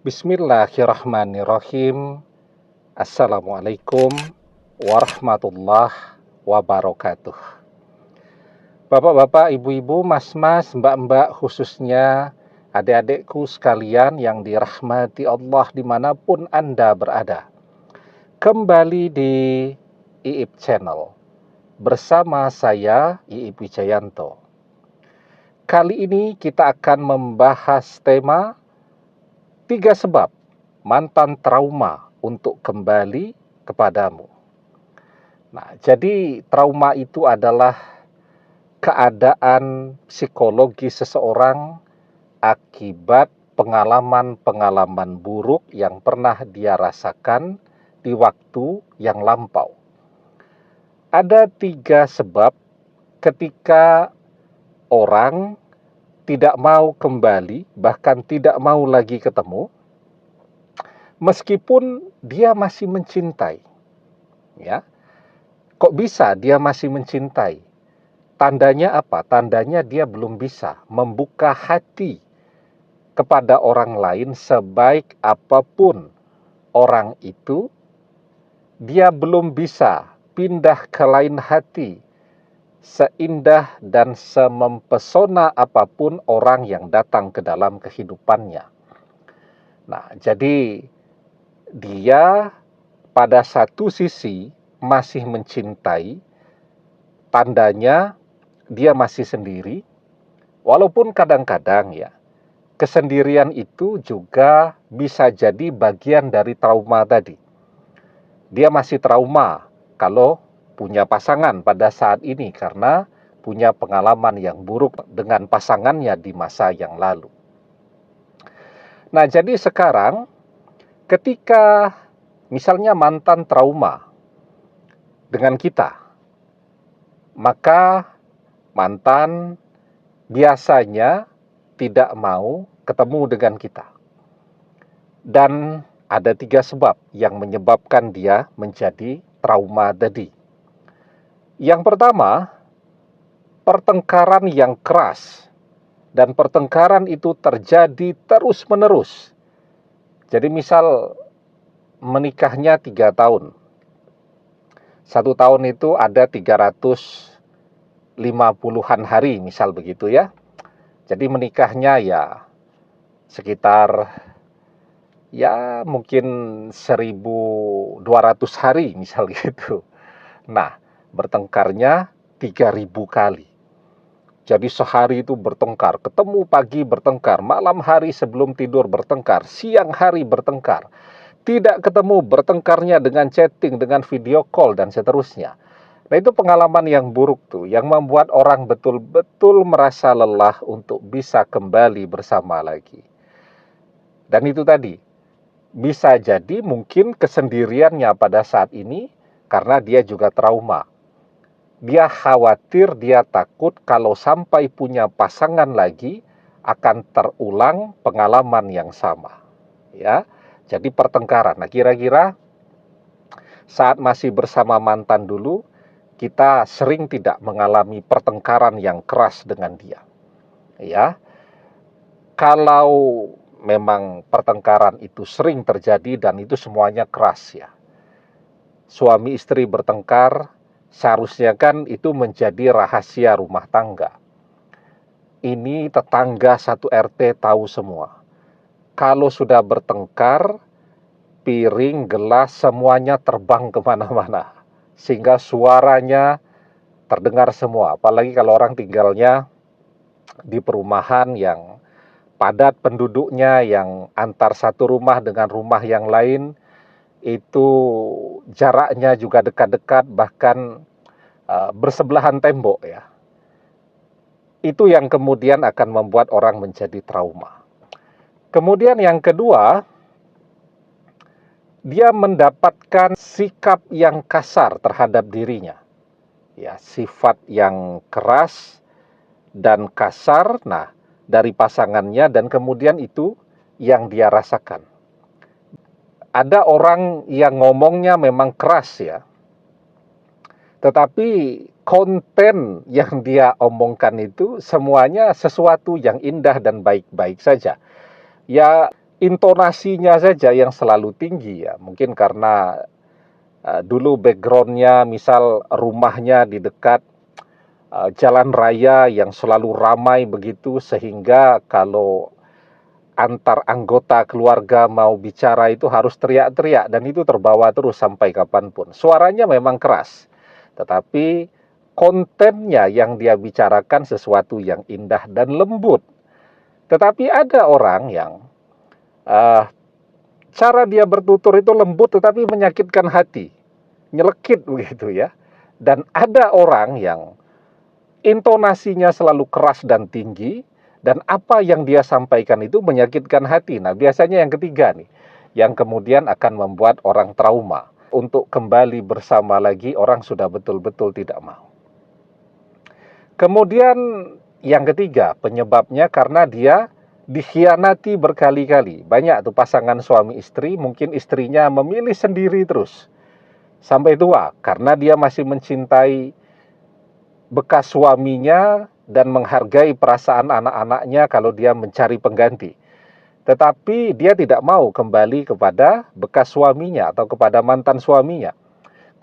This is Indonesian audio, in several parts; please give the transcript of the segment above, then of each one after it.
Bismillahirrahmanirrahim. Assalamualaikum warahmatullahi wabarakatuh. Bapak-bapak, ibu-ibu, mas-mas, mbak-mbak, khususnya adik-adikku sekalian yang dirahmati Allah dimanapun Anda berada. Kembali di IIP Channel bersama saya, IIP Wijayanto. Kali ini kita akan membahas tema 3 sebab mantan trauma untuk kembali kepadamu. Nah, jadi trauma itu adalah keadaan psikologi seseorang akibat pengalaman-pengalaman buruk yang pernah dia rasakan di waktu yang lampau. Ada 3 sebab ketika orang tidak mau kembali, bahkan tidak mau lagi ketemu, meskipun dia masih mencintai. Ya, kok bisa dia masih mencintai? Tandanya apa? Tandanya dia belum bisa membuka hati kepada orang lain sebaik apapun orang itu. Dia belum bisa pindah ke lain hati seindah dan semempesona apapun orang yang datang ke dalam kehidupannya. Nah, jadi dia pada satu sisi masih mencintai, tandanya dia masih sendiri, walaupun kadang-kadang ya, kesendirian itu juga bisa jadi bagian dari trauma tadi. Dia masih trauma kalau punya pasangan pada saat ini karena punya pengalaman yang buruk dengan pasangannya di masa yang lalu. Nah, jadi sekarang ketika misalnya mantan trauma dengan kita, maka mantan biasanya tidak mau ketemu dengan kita. Dan ada 3 sebab yang menyebabkan dia menjadi trauma tadi. Yang pertama, pertengkaran yang keras, dan pertengkaran itu terjadi terus-menerus. Jadi misal menikahnya 3 tahun. 1 tahun itu ada 350-an hari, misal begitu ya. Jadi menikahnya ya sekitar ya mungkin 1.200 hari, misal gitu. Nah, bertengkarnya 3.000 kali. Jadi sehari itu bertengkar, ketemu pagi bertengkar, malam hari sebelum tidur bertengkar, siang hari bertengkar. Tidak ketemu, bertengkarnya dengan chatting, dengan video call, dan seterusnya. Nah, itu pengalaman yang buruk tuh, yang membuat orang betul-betul merasa lelah untuk bisa kembali bersama lagi. Dan itu tadi, bisa jadi mungkin kesendiriannya pada saat ini karena dia juga trauma. Dia khawatir, dia takut kalau sampai punya pasangan lagi akan terulang pengalaman yang sama. Ya, jadi pertengkaran. Nah, kira-kira saat masih bersama mantan dulu, kita sering tidak mengalami pertengkaran yang keras dengan dia. Ya, kalau memang pertengkaran itu sering terjadi dan itu semuanya keras ya. Suami istri bertengkar, seharusnya kan itu menjadi rahasia rumah tangga. Ini tetangga satu RT tahu semua. Kalau sudah bertengkar, piring, gelas, semuanya terbang kemana-mana. Sehingga suaranya terdengar semua. Apalagi kalau orang tinggalnya di perumahan yang padat penduduknya, yang antar satu rumah dengan rumah yang lain, itu jaraknya juga dekat-dekat, bahkan bersebelahan tembok ya. Itu yang kemudian akan membuat orang menjadi trauma. Kemudian yang kedua, dia mendapatkan sikap yang kasar terhadap dirinya. Ya, sifat yang keras dan kasar, nah, dari pasangannya, dan kemudian itu yang dia rasakan. Ada orang yang ngomongnya memang keras ya, tetapi konten yang dia omongkan itu semuanya sesuatu yang indah dan baik-baik saja. Ya, intonasinya saja yang selalu tinggi ya. Mungkin karena dulu backgroundnya misal rumahnya di dekat jalan raya yang selalu ramai begitu, sehingga kalau antar anggota keluarga mau bicara itu harus teriak-teriak, dan itu terbawa terus sampai kapanpun. Suaranya memang keras, tetapi kontennya yang dia bicarakan sesuatu yang indah dan lembut. Tetapi ada orang yang uh, cara dia bertutur itu lembut tetapi menyakitkan hati, nyelekit begitu ya. Dan ada orang yang intonasinya selalu keras dan tinggi, dan apa yang dia sampaikan itu menyakitkan hati. Nah, biasanya yang ketiga nih, yang kemudian akan membuat orang trauma. Untuk kembali bersama lagi, orang sudah betul-betul tidak mau. Kemudian yang ketiga, penyebabnya karena dia dikhianati berkali-kali. Banyak tuh pasangan suami istri, mungkin istrinya memilih sendiri terus sampai tua, karena dia masih mencintai bekas suaminya dan menghargai perasaan anak-anaknya kalau dia mencari pengganti. Tetapi dia tidak mau kembali kepada bekas suaminya atau kepada mantan suaminya.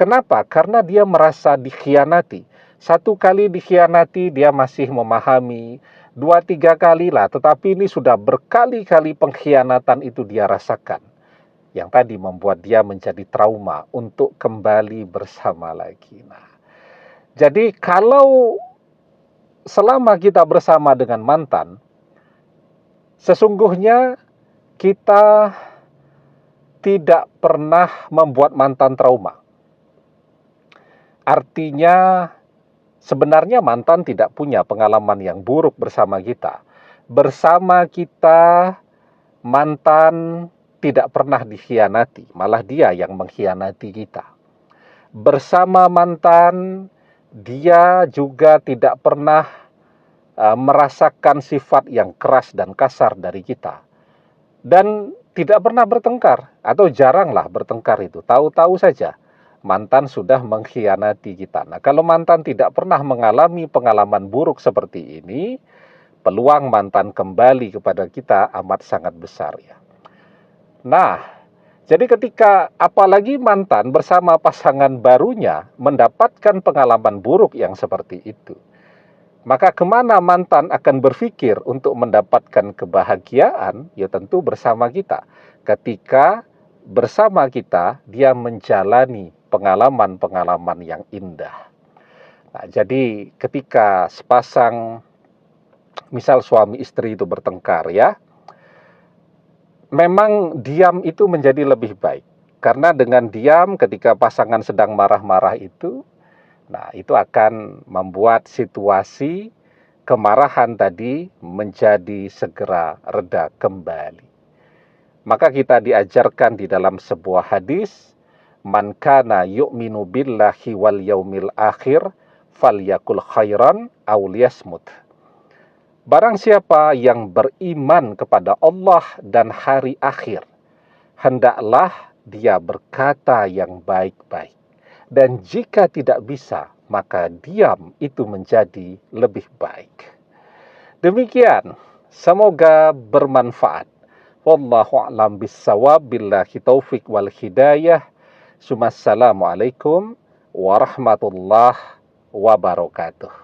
Kenapa? Karena dia merasa dikhianati. Satu kali dikhianati dia masih memahami, 2-3 kali lah, tetapi ini sudah berkali-kali pengkhianatan itu dia rasakan. Yang tadi membuat dia menjadi trauma untuk kembali bersama lagi. Nah, jadi kalau selama kita bersama dengan mantan, sesungguhnya kita tidak pernah membuat mantan trauma. Artinya sebenarnya mantan tidak punya pengalaman yang buruk bersama kita. Bersama kita, mantan tidak pernah dikhianati, malah dia yang mengkhianati kita. Bersama mantan, dia juga tidak pernah merasakan sifat yang keras dan kasar dari kita. Dan tidak pernah bertengkar, atau jaranglah bertengkar itu. Tahu-tahu saja mantan sudah mengkhianati kita. Nah, kalau mantan tidak pernah mengalami pengalaman buruk seperti ini, peluang mantan kembali kepada kita amat sangat besar ya. Nah, jadi ketika apalagi mantan bersama pasangan barunya mendapatkan pengalaman buruk yang seperti itu, maka kemana mantan akan berpikir untuk mendapatkan kebahagiaan? Ya tentu bersama kita. Ketika bersama kita, dia menjalani pengalaman-pengalaman yang indah. Nah, jadi ketika sepasang, misal suami istri itu bertengkar ya, memang diam itu menjadi lebih baik. Karena dengan diam ketika pasangan sedang marah-marah itu, nah itu akan membuat situasi kemarahan tadi menjadi segera reda kembali. Maka kita diajarkan di dalam sebuah hadis, man kana yu'minu billahi wal yaumil akhir falyakul khairan aw liyasmut. Barang siapa yang beriman kepada Allah dan hari akhir, hendaklah dia berkata yang baik-baik. Dan jika tidak bisa, maka diam itu menjadi lebih baik. Demikian, semoga bermanfaat. Wallahu a'lam bissawab, billahi taufik wal hidayah. Assalamualaikum warahmatullahi wabarakatuh.